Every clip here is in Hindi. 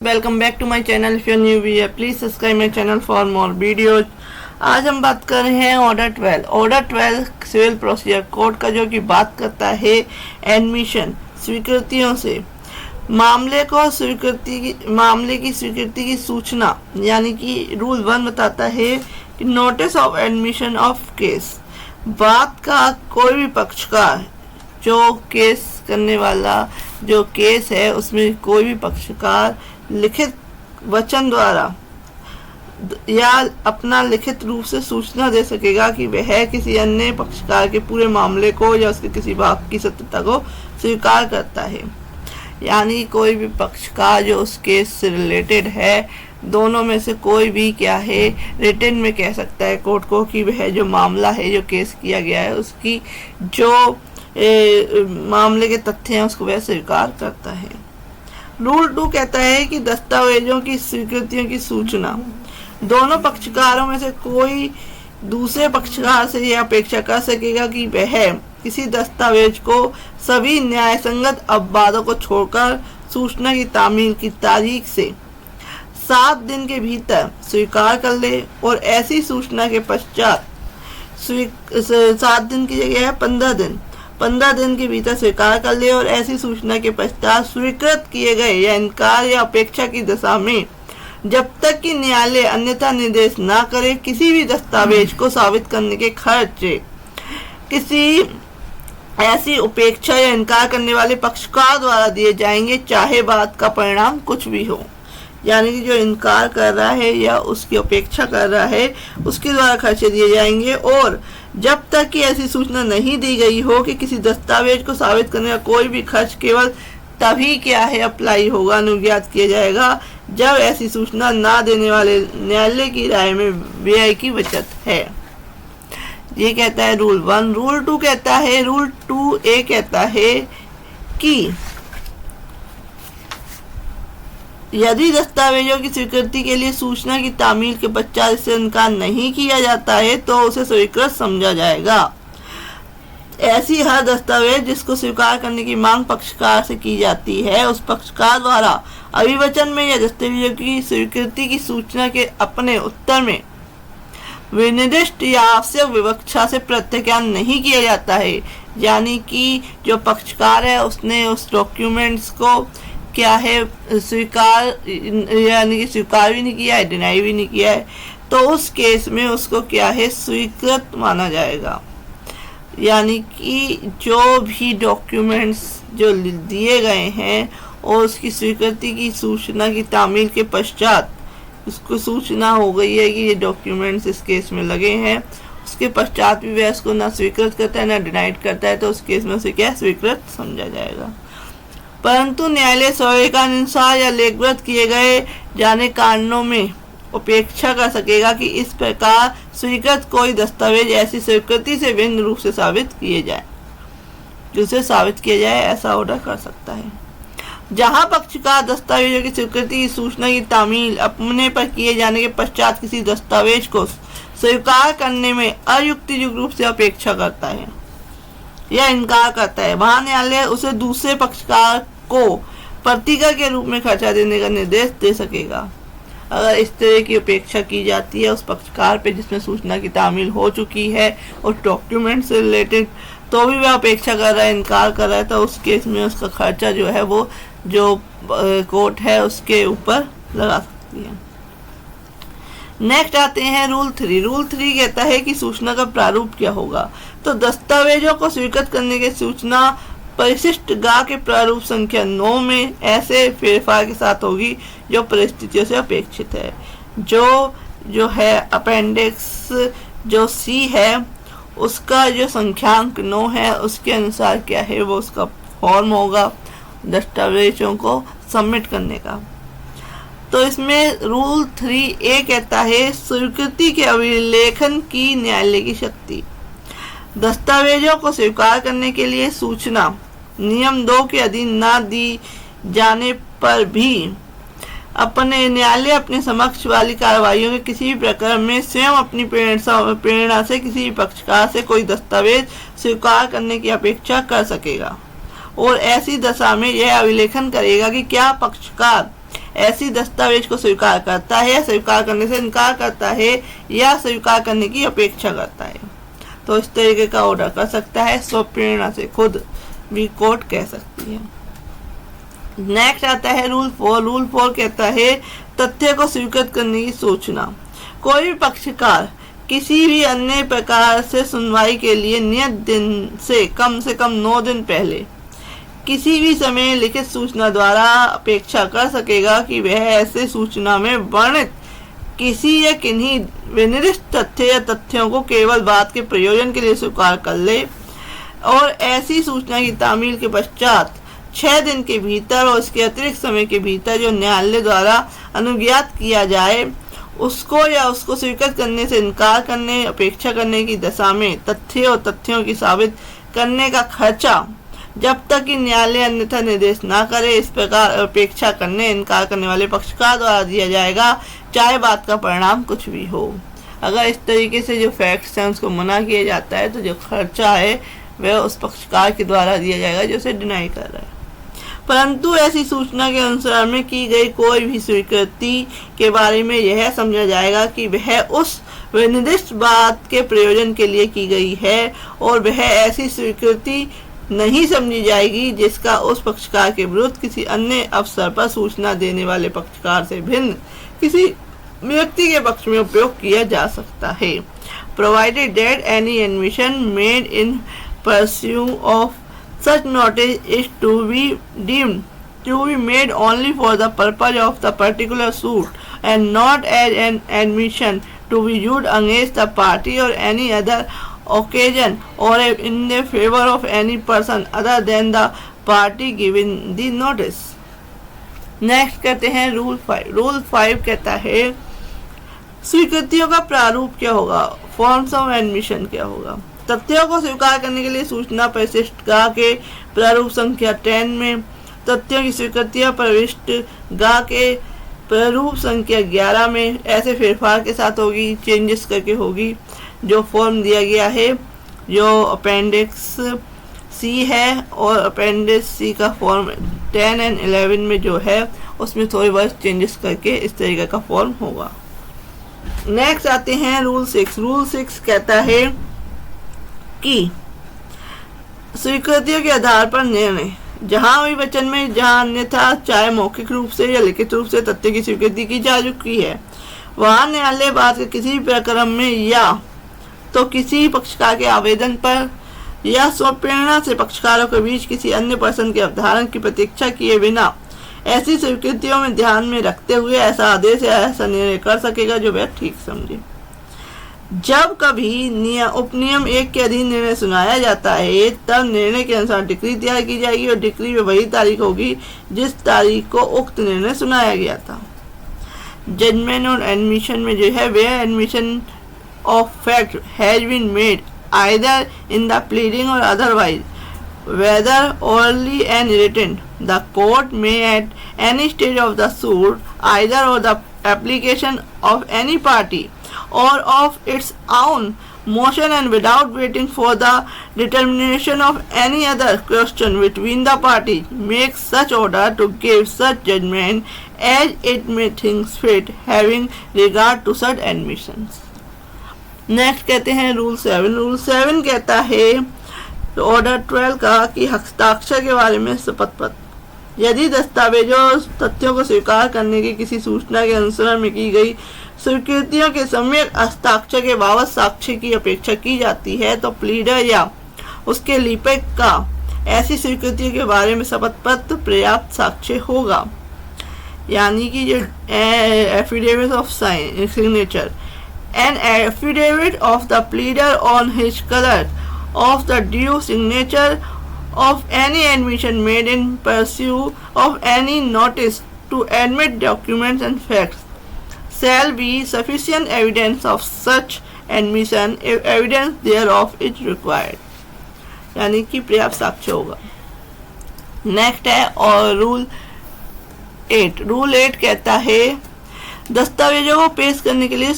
Welcome back to my channel. If you are new viewer please subscribe my channel for more videos. आज हम बात कर रहे हैं ऑर्डर 12 सिविल प्रोसीजर कोड का, जो कि बात करता है एडमिशन स्वीकृतियों से मामले की स्वीकृति की सूचना, यानी कि रूल 1 बताता है कि notice of admission of case, बात का कोई भी पक्षकार, जो केस करने वाला जो केस है उसमें कोई भी पक्षकार लिखित वचन द्वारा या अपना लिखित रूप से सूचना दे सकेगा कि वह किसी अन्य पक्षकार के पूरे मामले को या उसके किसी भाग की सत्यता को स्वीकार करता है। यानी कोई भी पक्षकार जो उस केस से रिलेटेड है, दोनों में से कोई भी क्या है रिटन में कह सकता है कोर्ट को कि वह जो मामला है, जो केस किया गया है, उसकी जो मामले के तथ्य हैं उसको वह स्वीकार करता है। रूल 2 कहता है कि दस्तावेजों की स्वीकृतियों की सूचना, दोनों पक्षकारों में से कोई दूसरे पक्षकार से यह अपेक्षा कर सकेगा कि वह किसी दस्तावेज को सभी न्यायसंगत अपवादों को छोड़कर सूचना की तामील की तारीख से 7 दिन के भीतर स्वीकार कर ले, और ऐसी सूचना के पश्चात 7 दिन की जगह है 15 दिन के भीतर स्वीकार कर ले, और ऐसी सूचना के पश्चात स्वीकृत किए गए या इनकार या अपेक्षा की दशा में जब तक कि न्यायालय अन्यथा निर्देश न करे, किसी भी दस्तावेज को साबित करने के खर्च किसी ऐसी उपेक्षा या इनकार करने वाले पक्षकार द्वारा दिए जाएंगे, चाहे बात का परिणाम कुछ भी हो। यानी कि जो इनकार कर रहा है या उसकी अपेक्षा कर रहा है, उसके द्वारा खर्चे दिए जाएंगे, और जब तक कि ऐसी सूचना नहीं दी गई हो कि किसी दस्तावेज को साबित करने का कोई भी खर्च केवल तभी क्या है अप्लाई होगा, अनुज्ञात किया जाएगा, जब ऐसी सूचना ना देने वाले न्यायालय की राय में व्यय की बचत है। ये कहता है रूल 1। रूल 2 कहता है, रूल 2A कहता है कि यदि दस्तावेजों की स्वीकृति के लिए सूचना की तामील के पश्चात इससे इनकार नहीं किया जाता है तो उसे स्वीकृत समझा जाएगा। ऐसी हर दस्तावेज जिसको स्वीकार करने की मांग पक्षकार से की जाती है, उस पक्षकार द्वारा अभिवचन में या दस्तावेजों की स्वीकृति की सूचना के अपने उत्तर में विनिर्दिष्ट या आवश्यक विवक्षा से प्रत्याख्यान नहीं किया जाता है। यानी कि जो पक्षकार है उसने उस डॉक्यूमेंट्स को क्या है स्वीकार, यानी कि स्वीकार भी नहीं किया है, डिनाई भी नहीं किया है, तो उस केस में उसको क्या है स्वीकृत माना जाएगा। यानी कि जो भी डॉक्यूमेंट्स जो दिए गए हैं और उसकी स्वीकृति की सूचना की तामील के पश्चात उसको सूचना हो गई है कि ये डॉक्यूमेंट्स इस केस में लगे हैं, उसके पश्चात भी वह उसको ना स्वीकृत करता है ना डिनाइड करता है, तो उस केस में उसे क्या स्वीकृत समझा जाएगा। परंतु न्यायालय स्वयंनुसार या लेखबद्ध किए गए जाने कारणों में उपेक्षा कर सकेगा कि इस प्रकार स्वीकृत कोई दस्तावेज ऐसी स्वीकृति से भिन्न रूप से साबित किए जाए, जिसे साबित किया जाए, ऐसा ऑर्डर कर सकता है। जहां पक्षकार दस्तावेजों की स्वीकृति की सूचना की तामील अपने पर किए जाने के पश्चात किसी दस्तावेज को स्वीकार करने में अयुक्तियुक्त रूप से अपेक्षा करता है या इनकार करता है, वहां न्यायालय उसे दूसरे पक्षकार को प्रतिज्ञा के रूप में खर्चा देने का निर्देश दे सकेगा। अगर इस तरह की अपेक्षा की जाती है उस पक्षकार पे जिसमें सूचना की तामील हो चुकी है और डॉक्यूमेंट से रिलेटेड, तो भी वह अपेक्षा कर रहा है, इनकार कर रहा है, तो उस केस में उसका खर्चा जो है वो जो कोर्ट है उसके ऊपर लगा सकती है। नेक्स्ट आते हैं रूल 3। रूल 3 कहता है कि सूचना का प्रारूप क्या होगा। तो दस्तावेजों को स्वीकृत करने की सूचना परिशिष्ट गा के प्रारूप संख्या 9 में ऐसे फेरफार के साथ होगी जो परिस्थितियों से अपेक्षित है। जो है अपेंडिक्स जो C है उसका जो संख्यांक 9 है, उसके अनुसार क्या है वो उसका फॉर्म होगा दस्तावेजों को सबमिट करने का। तो इसमें रूल 3A कहता है स्वीकृति के अभिलेखन की न्यायालय की शक्ति। दस्तावेजों को स्वीकार करने के लिए सूचना नियम 2 के अधीन न दी जाने पर भी अपने न्यायालय अपने समक्ष वाली कार्रवाइयों के किसी भी प्रकरण में स्वयं अपनी प्रेरणा से किसी भी पक्षकार से कोई दस्तावेज स्वीकार करने की अपेक्षा कर सकेगा, और ऐसी दशा में यह अभिलेखन करेगा कि क्या पक्षकार ऐसी दस्तावेज को स्वीकार करता है या स्वीकार करने से इनकार करता है या स्वीकार करने की अपेक्षा करता है, तो इस तरीके का ऑर्डर कर सकता है। स्वप्रेरणा से खुद भी कोर्ट कह सकती है। नेक्स्ट आता है रूल 4। रूल 4 कहता है तथ्य को स्वीकृत करने की सूचना। कोई भी पक्षकार किसी भी अन्य प्रकार से सुनवाई के लिए नियत दिन से कम 9 दिन पहले किसी भी समय लिखित सूचना द्वारा अपेक्षा कर सकेगा कि वह ऐसे सूचना में वर्णित किसी या किन्हीं विनिर्दिष्ट तथ्य या तथ्यों को केवल बात के प्रयोजन के लिए स्वीकार कर ले, और ऐसी सूचना की तामील के पश्चात 6 दिन के भीतर और उसके अतिरिक्त समय के भीतर जो न्यायालय द्वारा अनुज्ञात किया जाए उसको या उसको स्वीकृत करने से इनकार करने अपेक्षा करने की दशा में तथ्य और तथ्यों की साबित करने का खर्चा जब तक कि न्यायालय अन्यथा निर्देश ना करे, इस प्रकार अपेक्षा करने इनकार करने वाले पक्षकार द्वारा दिया जाएगा, चाहे बात का परिणाम कुछ भी हो। अगर इस तरीके से जो फैक्ट्स हैं उसको मना किया जाता है तो जो खर्चा है वह उस पक्षकार के द्वारा दिया जाएगा जो उसे डिनाई कर रहा है। परंतु ऐसी सूचना के अनुसार में की गई कोई भी स्वीकृति के बारे में यह समझा जाएगा कि वह उस निर्दिष्ट बात के प्रयोजन के लिए की गई है और वह ऐसी स्वीकृति नहीं समझी जाएगी जिसका उस पक्षकार के विरुद्ध किसी अन्य अवसर पर सूचना देने वाले पक्षकार से भिन्न किसी व्यक्ति के पक्ष में उपयोग किया जा सकता है, provided that any admission made in pursuit of such notice is to be deemed to be made only for the purpose of the particular suit and not as an admission to be used against the party or any other occasion or in the favor of any person other than the party given the notice। Next कहते हैं रूल 5। रूल 5 कहता है स्वीकृतियों का प्रारूप क्या होगा, फॉर्म्स ऑफ एडमिशन क्या होगा। तथ्यों को स्वीकार करने के लिए सूचना परिशिष्ट गा के प्रारूप संख्या 10 में, तथ्यों की स्वीकृतियां प्रविष्ट गा के प्रारूप संख्या 11 में ऐसे फेरफार के साथ होगी, चेंजेस करके होगी। जो फॉर्म दिया गया है जो अपेंडिक्स सी है और अपेंडिक्स सी का फॉर्म 10 और 11 में जो है उसमें थोड़ी बहुत चेंजेस करके इस तरीके का फॉर्म होगा। नेक्स्ट आते हैं रूल 6। रूल 6 कहता है कि स्वीकृतियों के आधार पर निर्णय जहां भी वचन में जहां अन्यथा चाहे मौखिक रूप से या लिखित रूप से तथ्य की स्वीकृति की जा चुकी है, वहां न्यायालय बात के किसी भी प्रकरण में या तो किसी पक्षकार के आवेदन पर या स्वप्रेरणा से पक्षकारों के बीच किसी अन्य पर्सन के अवधारण की प्रतीक्षा किए बिना ऐसी स्वीकृतियों में ध्यान में रखते हुए ऐसा आदेश या ऐसा निर्णय कर सकेगा जो वह ठीक समझे। जब कभी उपनियम 1 के अधीन निर्णय सुनाया जाता है तब निर्णय के अनुसार डिक्री तैयार की जाएगी और डिक्री में वही तारीख होगी जिस तारीख को उक्त निर्णय सुनाया गया था। जजमेंट और एडमिशन में जो है वह admission of fact has been made either in the pleading or otherwise whether orally and written. The court may at any stage of the suit either or the application of any party or of its own motion and without waiting for the determination of any other question between the parties make such order to give such judgment as it may think fit having regard to such admissions. Next कहते हैं रूल 7। रूल 7 कहता है ऑर्डर 12 का कि हस्ताक्षर के बारे में शपथ पत्र यदि दस्तावेजों तथ्यों को स्वीकार करने की किसी सूचना के अनुसरण में की गई स्वीकृतियों के सम्यक हस्ताक्षर के बाबत साक्ष्य की अपेक्षा की जाती है तो प्लीडर या उसके लिपिक का ऐसी स्वीकृतियों के बारे में शपथ पत्र पर्याप्त साक्ष्य होगा। यानी कि जो affidavit of signature an affidavit of the pleader on his color of the due signature of any admission made in pursuit of any notice to admit documents and facts shall be sufficient evidence of such admission if evidence thereof is required। यानी कि पर्याप्त साक्ष्य होगा। नेक्स्ट है और रूल 8। रूल 8 कहता है दस्तावेजों को पेश करने के लिए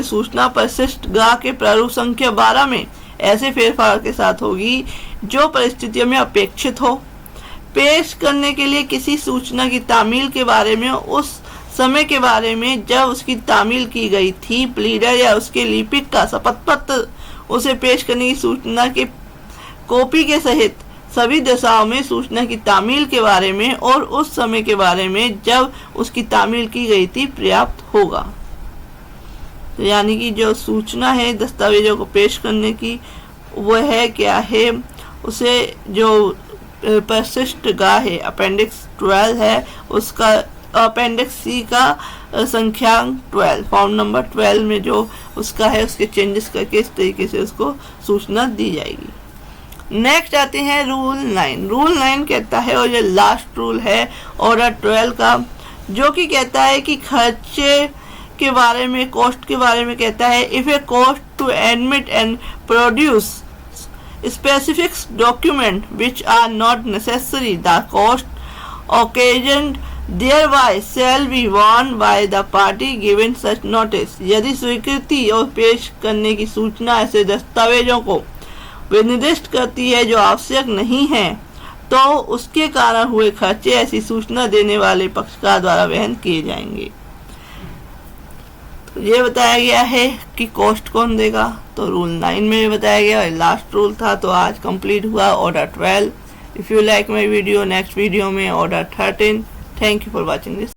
सूचना परिशिष्ट गा के प्रारूप संख्या 12 में ऐसे फेरफार के साथ होगी जो परिस्थितियों में अपेक्षित हो। पेश करने के लिए किसी सूचना की तामील के बारे में उस समय के बारे में जब उसकी तामील की गई थी। प्लीडर या उसके लिपिक का शपथ पत्र उसे पेश करने की सूचना के कॉपी के सहित सभी दशाओं में सूचना की तामील के बारे में और उस समय के बारे में जब उसकी तामील की गई थी पर्याप्त होगा। तो यानी कि जो सूचना है दस्तावेजों को पेश करने की, वह है क्या है, उसे जो परिशिष्ट गा है अपेंडिक्स 12 है, उसका अपेंडिक्स सी का संख्यांक 12 फॉर्म नंबर 12 में जो उसका है उसके चेंजेस करके इस तरीके से उसको सूचना दी जाएगी। नेक्स्ट आते हैं रूल 9। रूल 9 कहता है, और ये लास्ट रूल है ऑर्डर 12 का, जो कि कहता है कि खर्चे के बारे में, कॉस्ट के बारे में कहता है, if a cost to admit and produce specific document which are not necessary, the cost occasioned thereby shall be borne by the party given such notice। यदि स्वीकृति और पेश करने की सूचना ऐसे दस्तावेजों को विनिर्दिष्ट करती है जो आवश्यक नहीं है, तो उसके कारण हुए खर्चे ऐसी सूचना देने वाले पक्षकार द्वारा वहन किए जाएंगे। तो ये बताया गया है कि कॉस्ट कौन देगा, तो रूल 9 में बताया गया और लास्ट रूल था। तो आज कंप्लीट हुआ order 12। If you like my video, next video में order 13। Thank you for watching this.